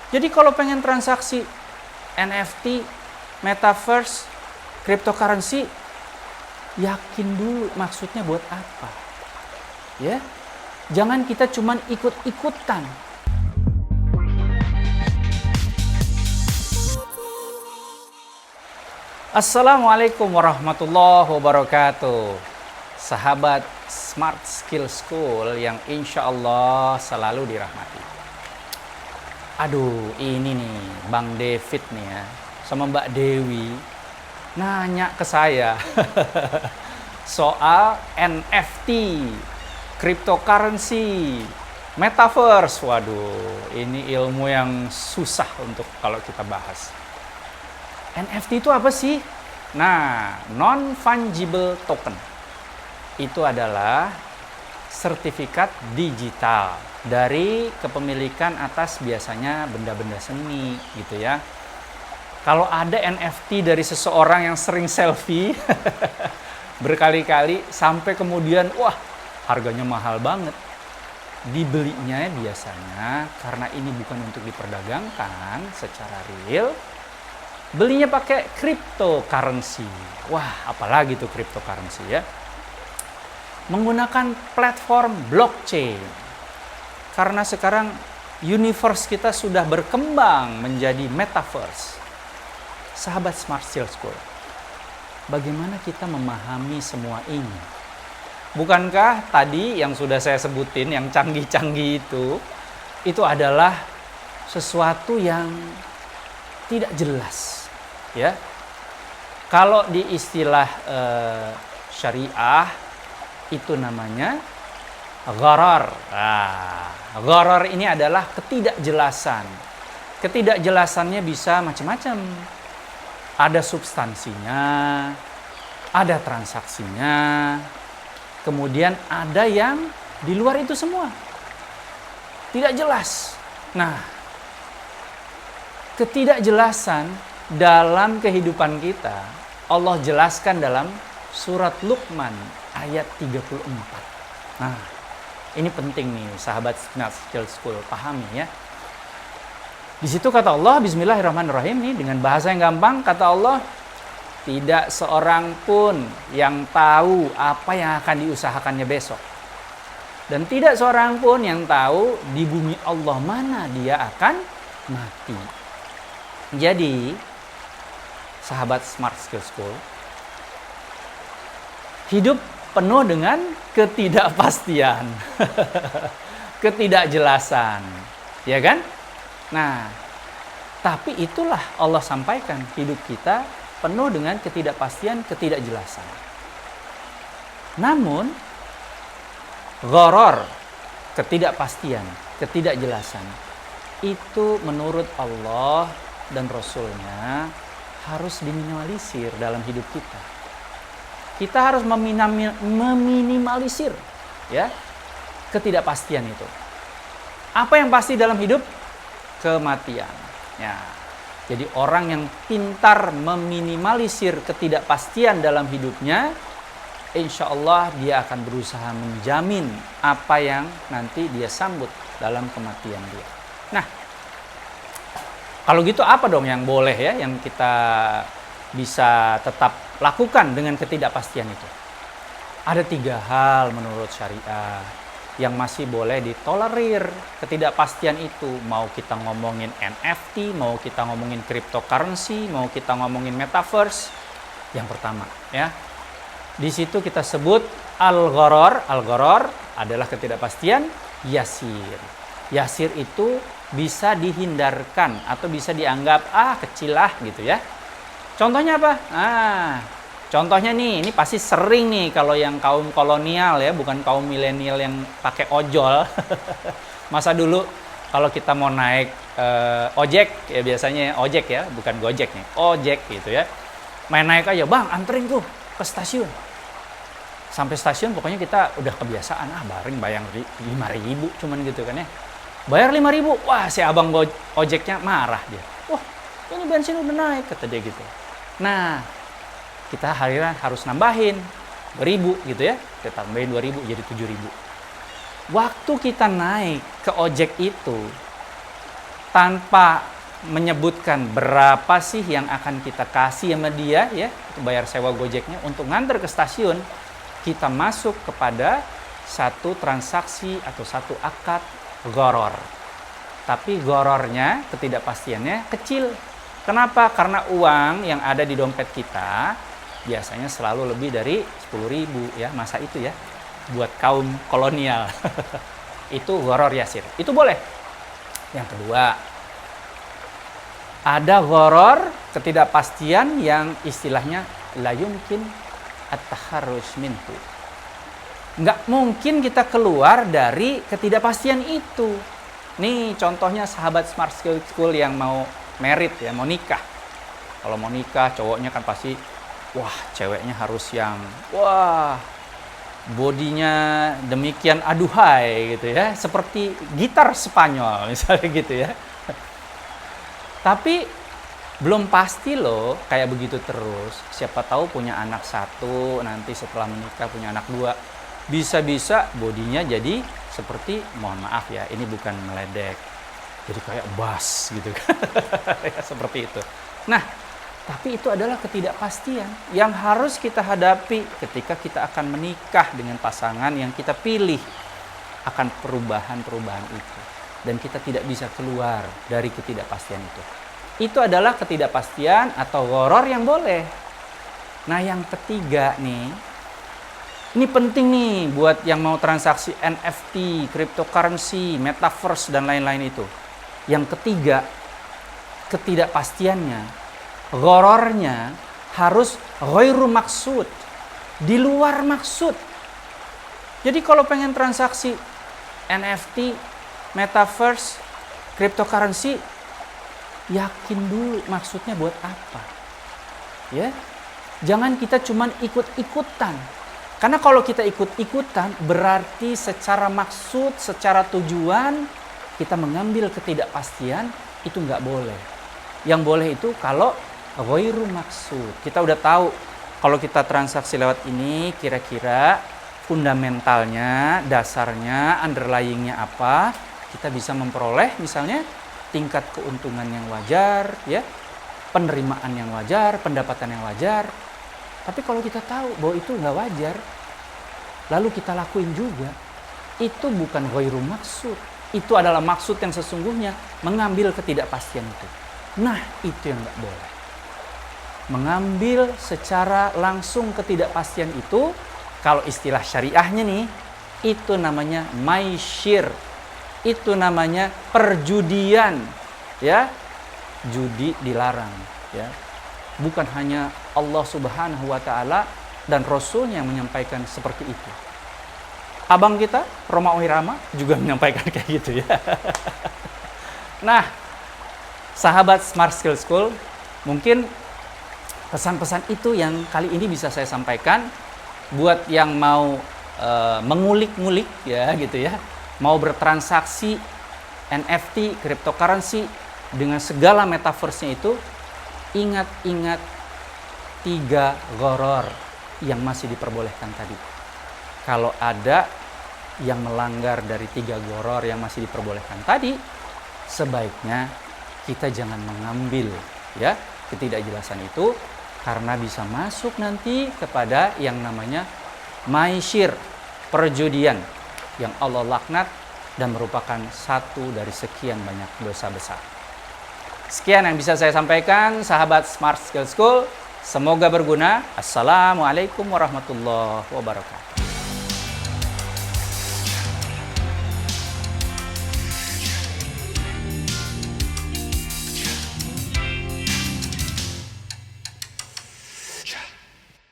Jadi kalau pengen transaksi NFT, metaverse, cryptocurrency, yakin dulu maksudnya buat apa. Ya. Jangan kita cuman ikut-ikutan. Assalamualaikum warahmatullahi wabarakatuh. Sahabat Smart Skill School yang insya Allah selalu dirahmati. Aduh, ini nih Bang David nih ya, sama Mbak Dewi nanya ke saya soal NFT, cryptocurrency, metaverse. Waduh, ini ilmu yang susah untuk kalau kita bahas. NFT itu apa sih? Nah, non-fungible token. Itu adalah sertifikat digital dari kepemilikan atas biasanya benda-benda seni gitu ya. Kalau ada NFT dari seseorang yang sering selfie berkali-kali sampai kemudian wah, harganya mahal banget. Dibelinya biasanya karena ini bukan untuk diperdagangkan secara real. Belinya pakai cryptocurrency. Wah, apalagi tuh cryptocurrency ya. Menggunakan platform blockchain. Karena sekarang universe kita sudah berkembang menjadi metaverse. Sahabat Smart Skill School, bagaimana kita memahami semua ini? Bukankah tadi yang sudah saya sebutin, yang canggih-canggih itu adalah sesuatu yang tidak jelas, ya. Kalau di istilah syariah itu namanya gharar. Gharar ini adalah ketidakjelasan. Ketidakjelasannya bisa macam-macam. Ada substansinya, ada transaksinya, kemudian ada yang di luar itu semua. Tidak jelas. Nah, ketidakjelasan dalam kehidupan kita Allah jelaskan dalam surat Luqman ayat 34. Nah, ini penting nih sahabat Smart Skill School, pahami ya. Di situ kata Allah, bismillahirrahmanirrahim nih, dengan bahasa yang gampang, kata Allah, tidak seorang pun yang tahu apa yang akan diusahakannya besok. Dan tidak seorang pun yang tahu di bumi Allah mana dia akan mati. Jadi, sahabat Smart Skill School, hidup penuh dengan ketidakpastian, ketidakjelasan, ya kan? Nah, tapi itulah Allah sampaikan, hidup kita penuh dengan ketidakpastian, ketidakjelasan. Namun, gharar, ketidakpastian, ketidakjelasan, itu menurut Allah dan Rasulnya harus diminimalisir dalam hidup kita. Kita harus meminimalisir ya ketidakpastian itu. Apa yang pasti dalam hidup? Kematian. Ya. Jadi orang yang pintar meminimalisir ketidakpastian dalam hidupnya, insya Allah dia akan berusaha menjamin apa yang nanti dia sambut dalam kematian dia. Nah, kalau gitu apa dong yang boleh ya, yang kita bisa tetap lakukan dengan ketidakpastian itu? Ada 3 hal menurut syariah yang masih boleh ditolerir ketidakpastian itu. Mau kita ngomongin NFT, mau kita ngomongin cryptocurrency, mau kita ngomongin metaverse. Yang pertama ya, di situ kita sebut al-gharar. Al-gharar adalah ketidakpastian yasir. Yasir itu bisa dihindarkan atau bisa dianggap kecil lah gitu ya. Contohnya apa? Contohnya nih, ini pasti sering nih kalau yang kaum kolonial ya, bukan kaum milenial yang pakai ojol. Masa dulu kalau kita mau naik ojek, ya biasanya ojek ya, bukan gojek nih, ojek gitu ya. Main naik aja, bang anterin tuh ke stasiun. Sampai stasiun pokoknya kita udah kebiasaan, bareng bayar 5.000 cuman gitu kan ya. Bayar 5.000, wah si abang ojeknya marah dia. Wah ini bensin udah naik, kata dia gitu. Nah, kita harus nambahin 2.000 gitu ya. Kita tambahin 2.000 jadi 7.000. Waktu kita naik ke ojek itu, tanpa menyebutkan berapa sih yang akan kita kasih sama dia ya, itu bayar sewa Gojeknya untuk nganter ke stasiun, kita masuk kepada satu transaksi atau satu akad gharar. Tapi ghararnya, ketidakpastiannya kecil. Kenapa? Karena uang yang ada di dompet kita biasanya selalu lebih dari 10.000 ya, masa itu ya, buat kaum kolonial. Itu gharar yasir. Itu boleh. Yang kedua, ada gharar ketidakpastian yang istilahnya la yumkin at-taharrus minhu. Nggak mungkin kita keluar dari ketidakpastian itu. Nih contohnya sahabat Smart School yang mau merit ya, mau nikah. Kalau mau nikah cowoknya kan pasti wah, ceweknya harus yang wah, bodinya demikian aduhai gitu ya, seperti gitar Spanyol misalnya gitu ya. Tapi belum pasti loh kayak begitu terus. Siapa tahu punya anak satu, nanti setelah menikah punya anak dua, bisa-bisa bodinya jadi seperti, mohon maaf ya, ini bukan meledek, jadi kayak bass gitu kan. Ya, seperti itu. Nah, tapi itu adalah ketidakpastian yang harus kita hadapi ketika kita akan menikah dengan pasangan yang kita pilih. Akan perubahan-perubahan itu. Dan kita tidak bisa keluar dari ketidakpastian itu. Itu adalah ketidakpastian atau gharar yang boleh. Nah yang ketiga nih, ini penting nih buat yang mau transaksi NFT, cryptocurrency, metaverse, dan lain-lain itu. Yang ketiga, ketidakpastiannya, ghararnya harus ghairu maksud, di luar maksud. Jadi kalau pengen transaksi NFT, metaverse, cryptocurrency, yakin dulu maksudnya buat apa. Ya. Jangan kita cuman ikut-ikutan. Karena kalau kita ikut-ikutan berarti secara maksud, secara tujuan kita mengambil ketidakpastian, itu nggak boleh. Yang boleh itu kalau ghairu maksud. Kita udah tahu kalau kita transaksi lewat ini kira-kira fundamentalnya, dasarnya, underlyingnya apa, kita bisa memperoleh misalnya tingkat keuntungan yang wajar, ya, penerimaan yang wajar, pendapatan yang wajar. Tapi kalau kita tahu bahwa itu nggak wajar, lalu kita lakuin juga, itu bukan ghairu maksud. Itu adalah maksud yang sesungguhnya, mengambil ketidakpastian itu. Nah, itu yang nggak boleh. Mengambil secara langsung ketidakpastian itu, kalau istilah syariahnya nih, itu namanya maishir. Itu namanya perjudian, ya. Judi dilarang, ya. Bukan hanya Allah Subhanahu wa taala dan Rasulnya yang menyampaikan seperti itu. Abang kita, Roma Irama, juga menyampaikan kayak gitu ya. Nah, sahabat Smart Skill School, mungkin pesan-pesan itu yang kali ini bisa saya sampaikan buat yang mau mengulik-ngulik ya gitu ya, mau bertransaksi NFT, cryptocurrency dengan segala metaverse-nya itu, ingat-ingat 3 gharar yang masih diperbolehkan tadi. Kalau ada yang melanggar dari 3 gharar yang masih diperbolehkan tadi, sebaiknya kita jangan mengambil ya ketidakjelasan itu, karena bisa masuk nanti kepada yang namanya maishir, perjudian yang Allah laknat dan merupakan satu dari sekian banyak dosa besar. Sekian yang bisa saya sampaikan, sahabat Smart Skill School. Semoga berguna. Assalamualaikum warahmatullahi wabarakatuh.